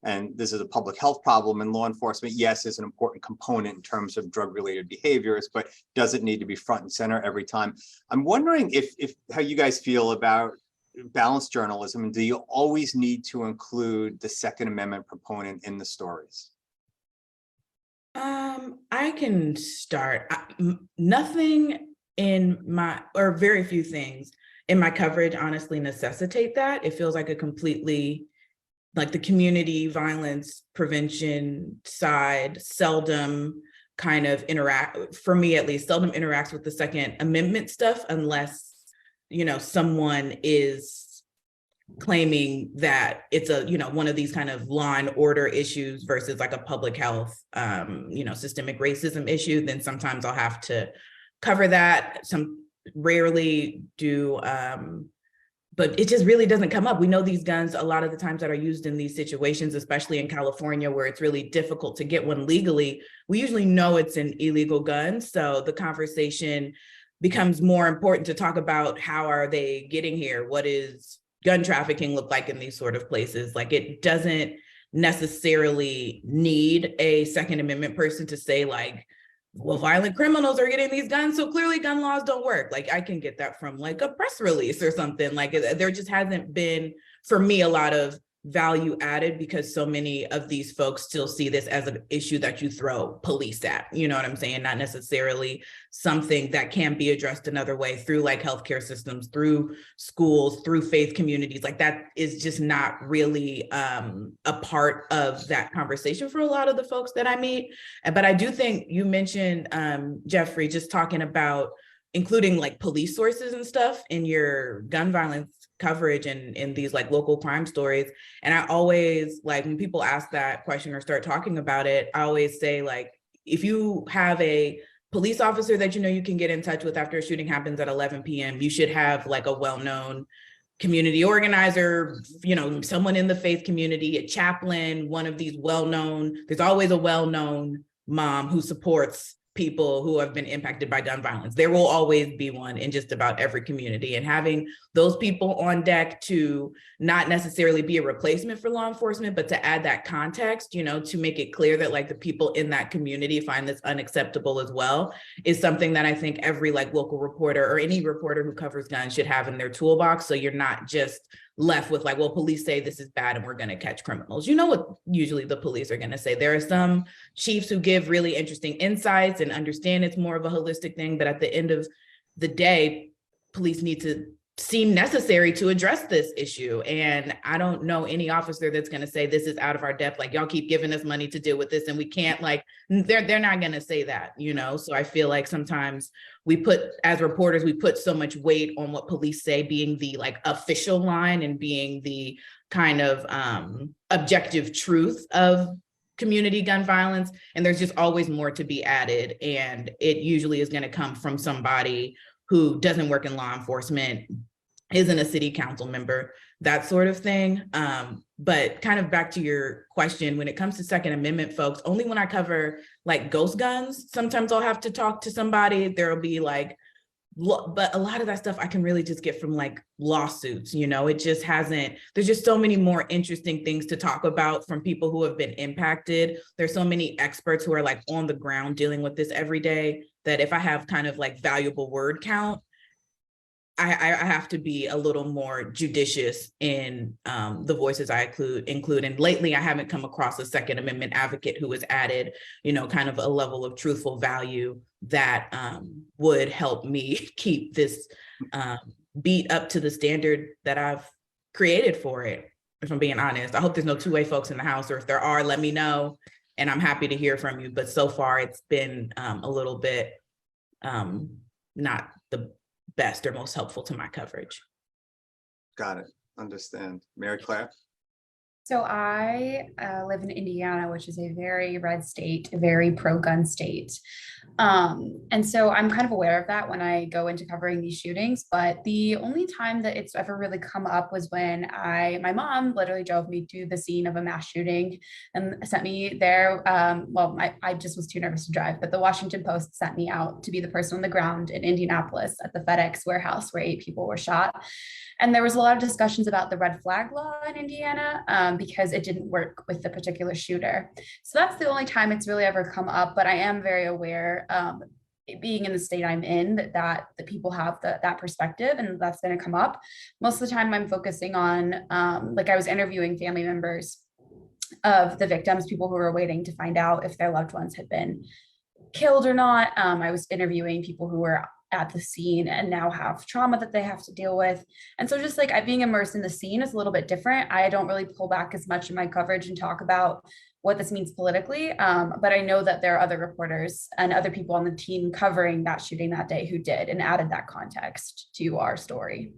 And this is a public health problem, and law enforcement, yes, is an important component in terms of drug-related behaviors, but does it need to be front and center every time? I'm wondering if how you guys feel about balanced journalism, and do you always need to include the Second Amendment proponent in the stories? I can start. Nothing in my, or very few things in my coverage honestly necessitate that. It feels like a completely, like the community violence prevention side seldom kind of for me at least, seldom interacts with the Second Amendment stuff unless, you know, someone is claiming that it's a, you know, one of these kind of law and order issues versus like a public health, you know, systemic racism issue, then sometimes I'll have to cover that. Some rarely do, but it just really doesn't come up. We know these guns a lot of the times that are used in these situations, especially in California, where it's really difficult to get one legally. We usually know it's an illegal gun. So the conversation becomes more important to talk about how are they getting here? What is gun trafficking look like in these sort of places? Like, it doesn't necessarily need a Second Amendment person to say like, well, violent criminals are getting these guns, so clearly gun laws don't work. Like, I can get that from like a press release or something. Like, there just hasn't been for me, a lot of value added, because so many of these folks still see this as an issue that you throw police at, you know what I'm saying? Not necessarily something that can be addressed another way through like healthcare systems, through schools, through faith communities. Like that is just not really a part of that conversation for a lot of the folks that I meet. But I do think you mentioned, Jeffrey, just talking about including like police sources and stuff in your gun violence coverage and in these like local crime stories. And I always, like, when people ask that question or start talking about it, I always say, like, if you have a police officer that you know you can get in touch with after a shooting happens at 11 p.m., you should have like a well-known community organizer, you know, someone in the faith community, a chaplain, one of these well-known, there's always a well-known mom who supports people who have been impacted by gun violence. There will always be one in just about every community, and having those people on deck to not necessarily be a replacement for law enforcement, but to add that context, you know, to make it clear that like the people in that community find this unacceptable as well, is something that I think every like local reporter or any reporter who covers guns should have in their toolbox. So you're not just left with like, well, police say this is bad and we're going to catch criminals. You know what usually the police are going to say. There are some chiefs who give really interesting insights and understand it's more of a holistic thing, but at the end of the day, police need to seem necessary to address this issue. And I don't know any officer that's going to say this is out of our depth, like y'all keep giving us money to deal with this and we can't, like, they're not going to say that, you know? So I feel like sometimes we put, as reporters, we put so much weight on what police say being the like official line and being the kind of objective truth of community gun violence. And there's just always more to be added. And it usually is going to come from somebody who doesn't work in law enforcement, isn't a city council member, that sort of thing. But kind of back to your question, when it comes to Second Amendment folks, only when I cover like ghost guns, sometimes I'll have to talk to somebody. There'll be like, but a lot of that stuff I can really just get from like lawsuits, you know, it just hasn't, there's just so many more interesting things to talk about from people who have been impacted. There's so many experts who are like on the ground dealing with this every day that if I have kind of like valuable word count, I have to be a little more judicious in the voices I include. And lately, I haven't come across a Second Amendment advocate who has added, you know, kind of a level of truthful value that would help me keep this beat up to the standard that I've created for it, if I'm being honest. I hope there's no two-way folks in the house, or if there are, let me know. And I'm happy to hear from you. But so far, it's been a little bit not the best or most helpful to my coverage. Got it. Understand. Mary Claire? So I live in Indiana, which is a very red state, a very pro-gun state. And so I'm kind of aware of that when I go into covering these shootings, but the only time that it's ever really come up was when my mom literally drove me to the scene of a mass shooting and sent me there. I just was too nervous to drive, but the Washington Post sent me out to be the person on the ground in Indianapolis at the FedEx warehouse where 8 people were shot. And there was a lot of discussions about the red flag law in Indiana because it didn't work with the particular shooter. So that's the only time it's really ever come up, but I am very aware, being in the state I'm in, that the people have that perspective and that's going to come up. Most of the time I'm focusing on, like I was interviewing family members of the victims, people who were waiting to find out if their loved ones had been killed or not. I was interviewing people who were at the scene and now have trauma that they have to deal with. And so just like being immersed in the scene is a little bit different. I don't really pull back as much in my coverage and talk about what this means politically. But I know that there are other reporters and other people on the team covering that shooting that day who did and added that context to our story.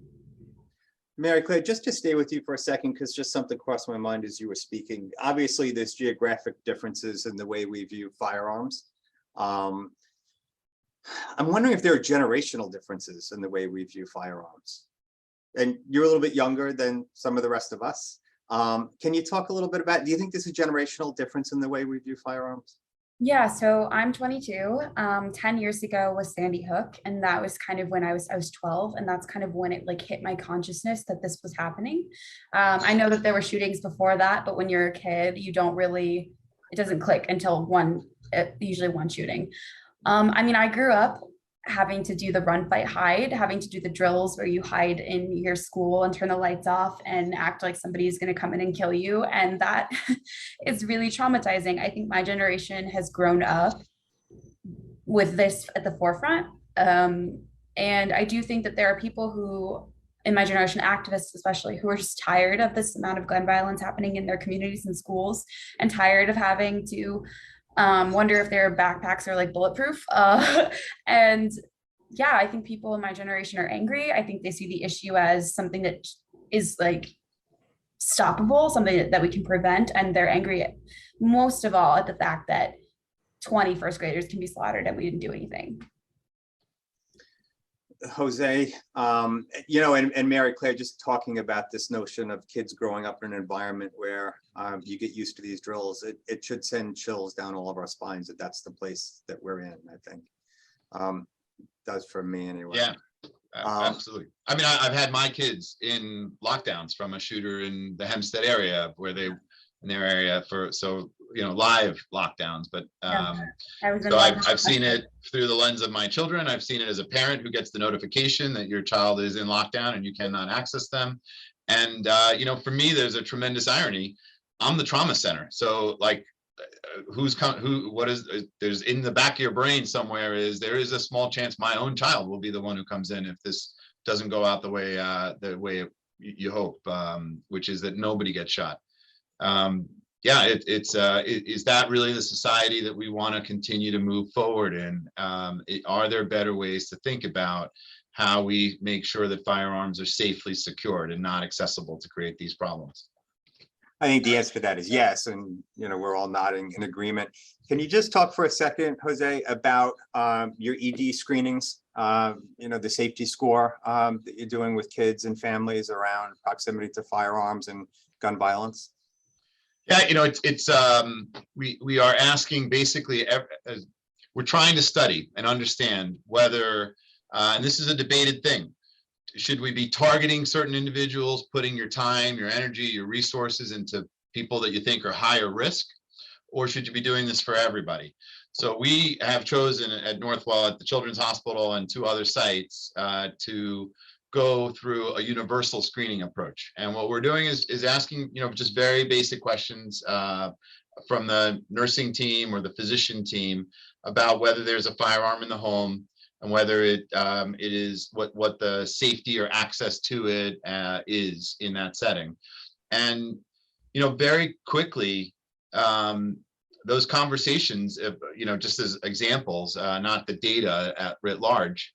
Mary Claire, just to stay with you for a second, because just something crossed my mind as you were speaking. Obviously, there's geographic differences in the way we view firearms. I'm wondering if there are generational differences in the way we view firearms. And you're a little bit younger than some of the rest of us. Can you talk a little bit about, do you think there's a generational difference in the way we view firearms? Yeah, so I'm 22. 10 years ago was Sandy Hook, and that was kind of when I was 12, and that's kind of when it like hit my consciousness that this was happening. I know that there were shootings before that, but when you're a kid, you don't really, it doesn't click until usually one shooting. I mean, I grew up having to do the run, fight, hide, having to do the drills where you hide in your school and turn the lights off and act like somebody is going to come in and kill you. And that is really traumatizing. I think my generation has grown up with this at the forefront. And I do think that there are people who, in my generation, activists especially, who are just tired of this amount of gun violence happening in their communities and schools, and tired of having to wonder if their backpacks are like bulletproof. And yeah, I think people in my generation are angry. I think they see the issue as something that is like stoppable, something that we can prevent. And they're angry at, most of all, at the fact that 20 first graders can be slaughtered and we didn't do anything. Jose, you know, and Mary Claire, just talking about this notion of kids growing up in an environment where you get used to these drills, it should send chills down all of our spines that that's the place that we're in, I think. Does for me anyway. Yeah, absolutely. I mean, I've had my kids in lockdowns from a shooter in the Hempstead area where they, in their area for, so, you know, live lockdowns, but so I've seen it through the lens of my children. I've seen it as a parent who gets the notification that your child is in lockdown and you cannot access them. And, you know, for me, there's a tremendous irony. I'm the trauma center. So like, there's in the back of your brain somewhere there is a small chance my own child will be the one who comes in if this doesn't go out the way you hope, which is that nobody gets shot. Yeah, is that really the society that we want to continue to move forward in? Are there better ways to think about how we make sure that firearms are safely secured and not accessible to create these problems? I think the answer to that is yes, and you know, we're all nodding in agreement. Can you just talk for a second, Jose, about your ED screenings, you know, the safety score that you're doing with kids and families around proximity to firearms and gun violence? Yeah, you know, we are asking basically, we're trying to study and understand whether, and this is a debated thing, should we be targeting certain individuals, putting your time, your energy, your resources into people that you think are higher risk, or should you be doing this for everybody? So we have chosen at Northwell, at the Children's Hospital and 2 other sites to go through a universal screening approach. And what we're doing is asking, you know, just very basic questions from the nursing team or the physician team about whether there's a firearm in the home and whether it is what the safety or access to it is in that setting. And, you know, very quickly, those conversations, you know, just as examples, not the data writ large,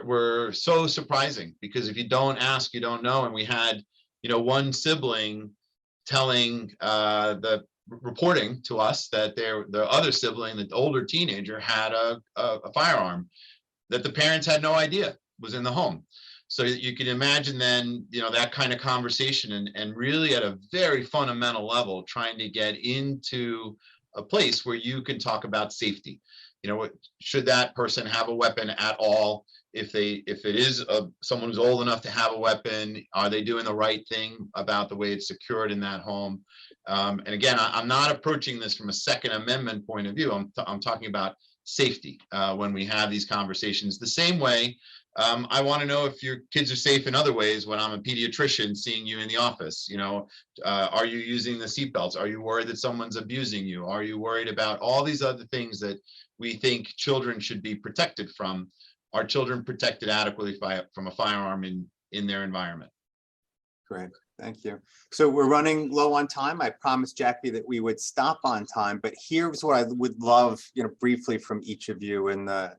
were so surprising, because if you don't ask, you don't know. And we had, you know, one sibling telling reporting to us that the other sibling, the older teenager, had a firearm that the parents had no idea was in the home. So you can imagine then, you know, that kind of conversation and really at a very fundamental level, trying to get into a place where you can talk about safety. You know, should that person have a weapon at all? If it is someone who's old enough to have a weapon, are they doing the right thing about the way it's secured in that home? And again, I'm not approaching this from a Second Amendment point of view. I'm talking about safety when we have these conversations. The same way, I want to know if your kids are safe in other ways when I'm a pediatrician seeing you in the office. You know, are you using the seatbelts? Are you worried that someone's abusing you? Are you worried about all these other things that we think children should be protected from? Are children protected adequately from a firearm in their environment? Great, thank you. So we're running low on time. I promised Jackie that we would stop on time, but here's what I would love, you know, briefly from each of you in the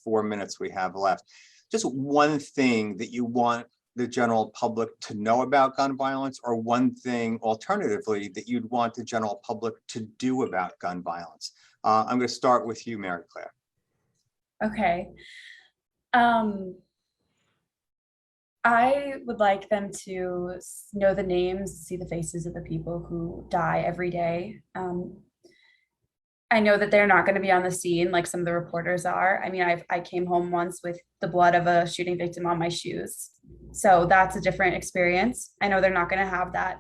4 minutes we have left. Just one thing that you want the general public to know about gun violence, or one thing alternatively that you'd want the general public to do about gun violence. I'm going to start with you, Mary Claire. Okay. I would like them to know the names, see the faces of the people who die every day. I know that they're not going to be on the scene like some of the reporters are. I mean, I came home once with the blood of a shooting victim on my shoes. So that's a different experience. I know they're not going to have that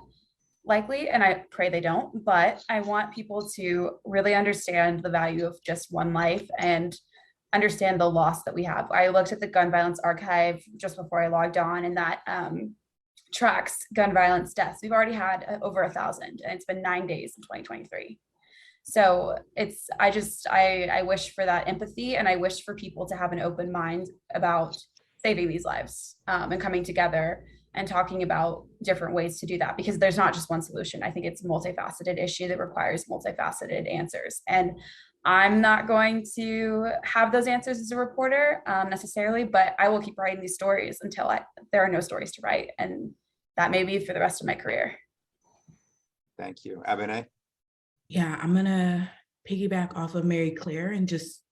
likely, and I pray they don't, but I want people to really understand the value of just one life and understand the loss that we have. I looked at the gun violence archive just before I logged on, and that tracks gun violence deaths. We've already had over 1,000, and it's been 9 days in 2023. So I wish for that empathy, and I wish for people to have an open mind about saving these lives, and coming together and talking about different ways to do that, because there's not just one solution. I think it's a multifaceted issue that requires multifaceted answers. And I'm not going to have those answers as a reporter necessarily, but I will keep writing these stories until there are no stories to write. And that may be for the rest of my career. Thank you. Abene? Yeah, I'm going to piggyback off of Mary Claire and just,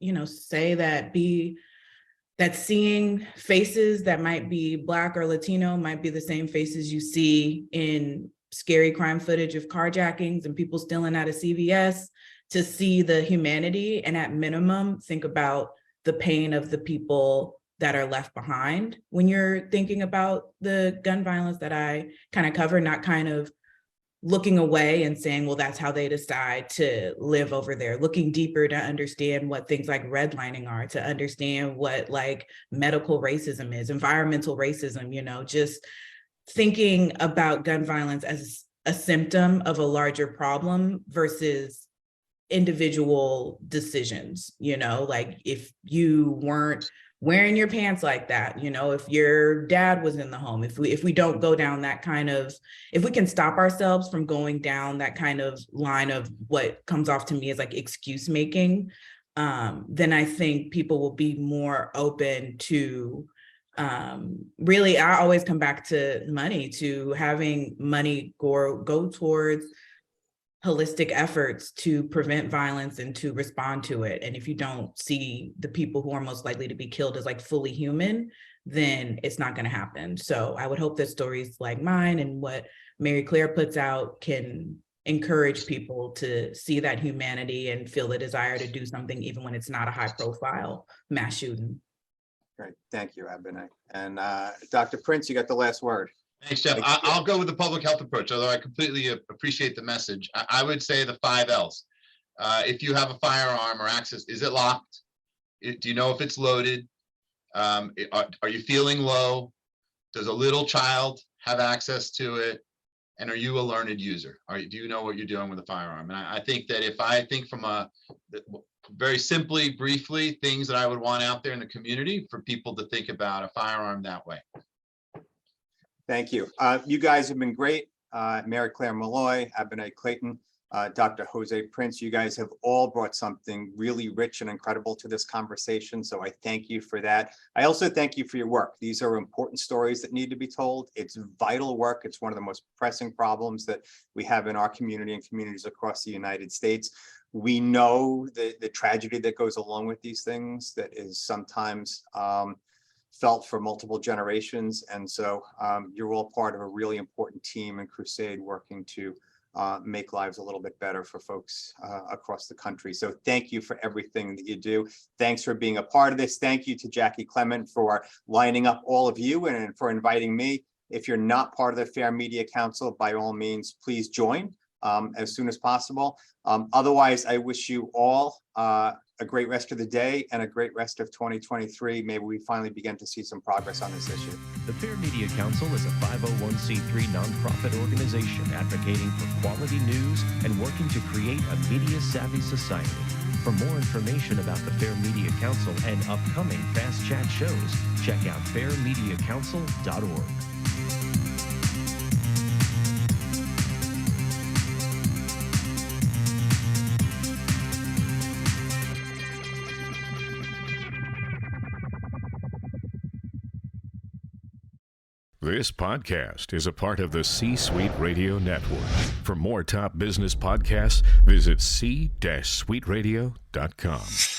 say that seeing faces that might be Black or Latino might be the same faces you see in scary crime footage of carjackings and people stealing out of CVS, to see the humanity and at minimum, think about the pain of the people that are left behind when you're thinking about the gun violence that I kind of cover, not kind of looking away and saying, well, that's how they decide to live over there, looking deeper to understand what things like redlining are, to understand what like medical racism is, environmental racism, just thinking about gun violence as a symptom of a larger problem versus individual decisions, like if you weren't wearing your pants like that, if your dad was in the home, if we don't go down that kind of, if we can stop ourselves from going down that kind of line of what comes off to me as like excuse making, then I think people will be more open to really, I always come back to money, to having money go towards holistic efforts to prevent violence and to respond to it. And if you don't see the people who are most likely to be killed as like fully human, then it's not going to happen. So I would hope that stories like mine and what Mary Claire puts out can encourage people to see that humanity and feel the desire to do something, even when it's not a high profile mass shooting. Great. Thank you, Abene. And Dr. Prince, you got the last word. Thanks, Jeff. I'll go with the public health approach, although I completely appreciate the message. I would say the 5 L's. If you have a firearm or access, is it locked? Do you know if it's loaded? Are you feeling low? Does a little child have access to it? And are you a learned user? Do you know what you're doing with a firearm? And I think that if I think from very simply, briefly, things that I would want out there in the community for people to think about a firearm that way. Thank you. You guys have been great. Mary Claire Molloy, Abene Clayton, Dr. Jose Prince, you guys have all brought something really rich and incredible to this conversation. So I thank you for that. I also thank you for your work. These are important stories that need to be told. It's vital work. It's one of the most pressing problems that we have in our community and communities across the United States. We know the tragedy that goes along with these things that is sometimes felt for multiple generations. And so you're all part of a really important team and crusade working to make lives a little bit better for folks across the country. So thank you for everything that you do. Thanks for being a part of this. Thank you to Jaci Clement for lining up all of you and for inviting me. If you're not part of the Fair Media Council, by all means, please join as soon as possible. Otherwise, I wish you all a great rest of the day and a great rest of 2023. Maybe we finally begin to see some progress on this issue. The Fair Media Council is a 501c3 nonprofit organization advocating for quality news and working to create a media-savvy society. For more information about the Fair Media Council and upcoming Fast Chat shows, check out fairmediacouncil.org. This podcast is a part of the C-Suite Radio Network. For more top business podcasts, visit c-suiteradio.com.